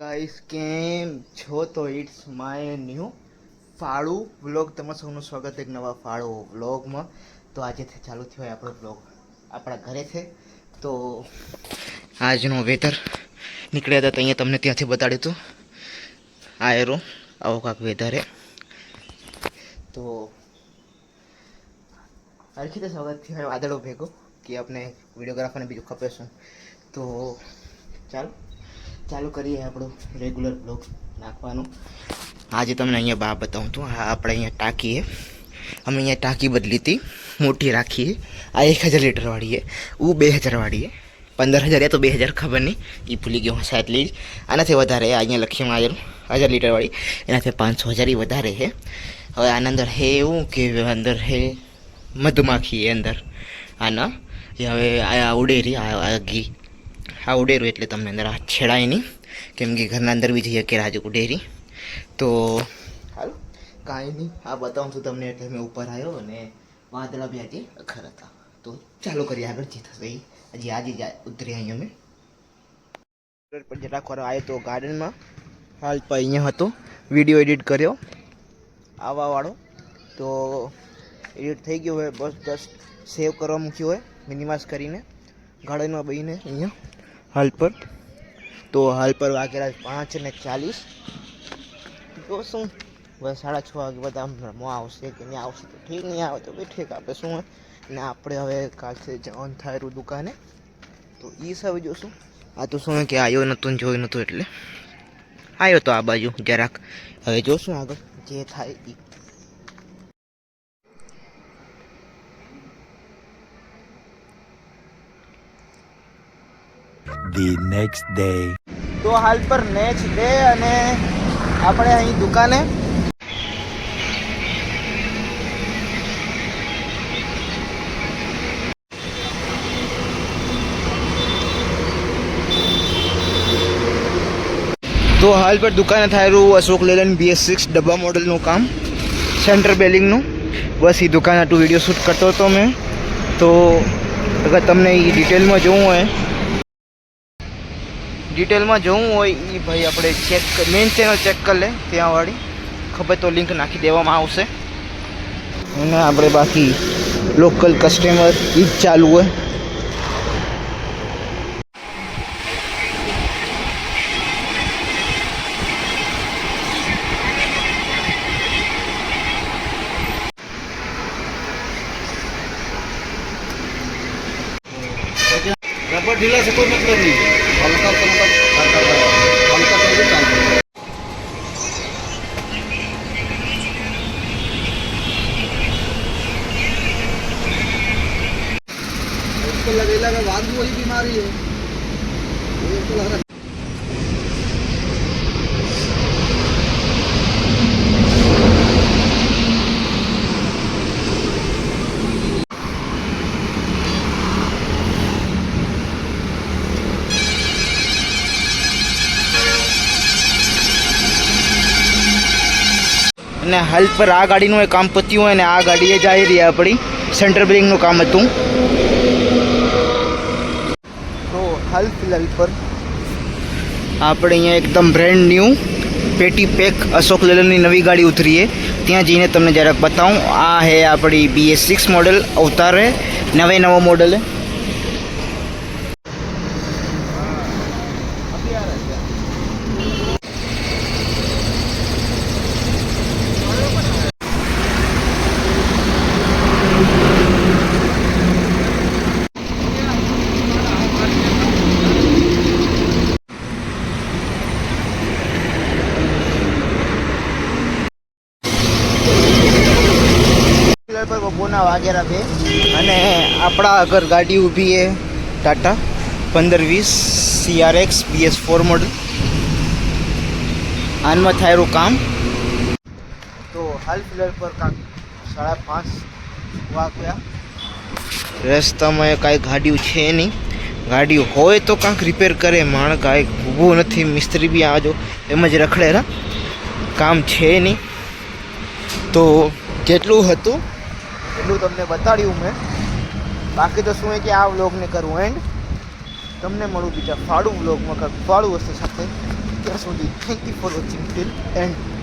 Guys કેમ છો? તો ઇટ્સ માય ન્યૂ ફાળું વ્લોગ. તમારું સૌનું સ્વાગત એક નવા ફાળું વ્લોગમાં. તો આજે ચાલુ થયો હોય આપણો વ્લોગ આપણા ઘરે છે. તો આજનો વેધર નીકળ્યા હતા તો અહીંયા તમને ત્યાંથી બતાડ્યું હતું. આ એરો આવો કાંક વેધર તો હરખી સ્વાગત થયો વાદળો ભેગો કે આપણે વિડીયોગ્રાફરને બીજું ખપે શું. તો ચાલુ કરીએ આપણો રેગ્યુલર બ્લોગ નાખવાનું. આજે તમને અહીંયા બા બતાવું તો આપણે અહીંયા ટાંકી અમે અહીંયા ટાંકી બદલી હતી, મોટી રાખીએ. આ 1000 લીટરવાળી હું 2000વાળી 15,000 તો 2000 ખબર નહીં, એ ભૂલી ગયો હશે. એટલી જ આનાથી વધારે અહીંયા લક્ષ્યમાં 1000 લીટરવાળી, એનાથી 500,000 વધારે છે. હવે આના અંદર હે એવું કે અંદર હે મધમાખી અંદર આના હવે આ ઉડેરી આ ઘી આ ઉડેરું એટલે તમને અંદર હાથ છેડાય નહીં, કેમ કે ઘરના અંદર બી જઈએ કે રાજ ઉડેરી. તો હાલો કાંઈ નહીં, આ બતાવું છું તમને એટલે મેં ઉપર આવ્યો અને વાદળા બી આજે અખર હતા. તો ચાલુ કરીએ, આગળ જે થશે એ હજી આજે જ ઉતરી અહીં અમે પર જરાક વાર આવ્યો તો ગાર્ડનમાં. હાલ પર અહીંયા હતો, વિડીયો એડિટ કર્યો આવવાવાળો, તો એડિટ થઈ ગયો હોય. બસ જસ્ટ સેવ કરવા મૂક્યો હોય મિનિમાઇઝ કરીને ગાર્ડનમાં બેસીને અહીંયા હાલ પર. તો હાલ પર વાગેલા 5:40. તો શું બસ 6:30 વાગે બધા રમવા આવશે કે નહીં આવશે તો ઠીક, નહીં આવે તો બી ઠીક. આપણે શું હોય ને આપણે હવે કાલથી જવાનું થાય દુકાને, તો એ સબ જોશું. આ તો શું કે આવ્યો નહોતું ને જોયું નહોતું એટલે આવ્યો તો આ બાજુ જરાક. હવે જોશું આગળ જે થાય એ. The next day. તો હાલ પર નેક્સ્ટ ડે અને આપણે અહીં દુકાને તો હાલ પર દુકાને થાયરું અશોક લેલેન્ડ BS6 ડબ્બા મોડલનું કામ, સેન્ટર બેલિંગનું. બસ એ દુકાન આટલું વિડીયો શૂટ કરતો હતો મેં. તો અગર તમને એ ડિટેલમાં જોવું હોય એ ભાઈ આપણે ચેક મેઇન ચેનલ ચેક કરી લે, ત્યાંવાળી ખબર તો લિંક નાખી દેવામાં આવશે. અને આપણે બાકી લોકલ કસ્ટમર એ જ ચાલુ હોય. रबर ढीला से कोई मतलब नहीं है, हल्का सा मतलब हल्का सा भी चालू है। इसको लगेगा कि बाद में वही बीमारी है, ये तो लग रहा है। અને હાલ પર આ ગાડીનું એ કામ પત્યું હોય ને આ ગાડીએ જઈ રહી આપણી સેન્ટર બ્રેકનું કામ હતું. તો હાલ ફિલહાલ પર આપણે અહીંયા એકદમ બ્રેન્ડ ન્યૂ પેટી પેક અશોક લેલનની નવી ગાડી ઉતરીએ, ત્યાં જઈને તમને જરાક બતાવું. આ હે આપણી BS6 મોડલ અવતાર હે, નવો મોડલ હે. પર બપોરના વાગેરા 2 અને આપણા આગળ ગાડી ઊભી છે ટાટા 1520 CRX BS4 મોડલ. આનમાં થાયરું કામ. તો હાલ ફિલહાલ પર કાંક 5:30 વાગ્યા. રસ્તામાં કાંઈ ગાડીઓ છે નહીં, ગાડી હોય તો કાંક રિપેર કરે, માણ કાંઈ ઊભું નથી. મિસ્ત્રી બી આજો એમ જ રખડેલા, કામ છે નહીં. તો જેટલું હતું એટલું તમને બતાડ્યું મેં. બાકી તો શું કે આ વ્લોગને કરું એન્ડ, તમને મળું બીજા ફાળું વ્લોગમાં કાંઈક ફાળું વસ્તુ સાથે. અત્યાર સુધી thank you for watching till and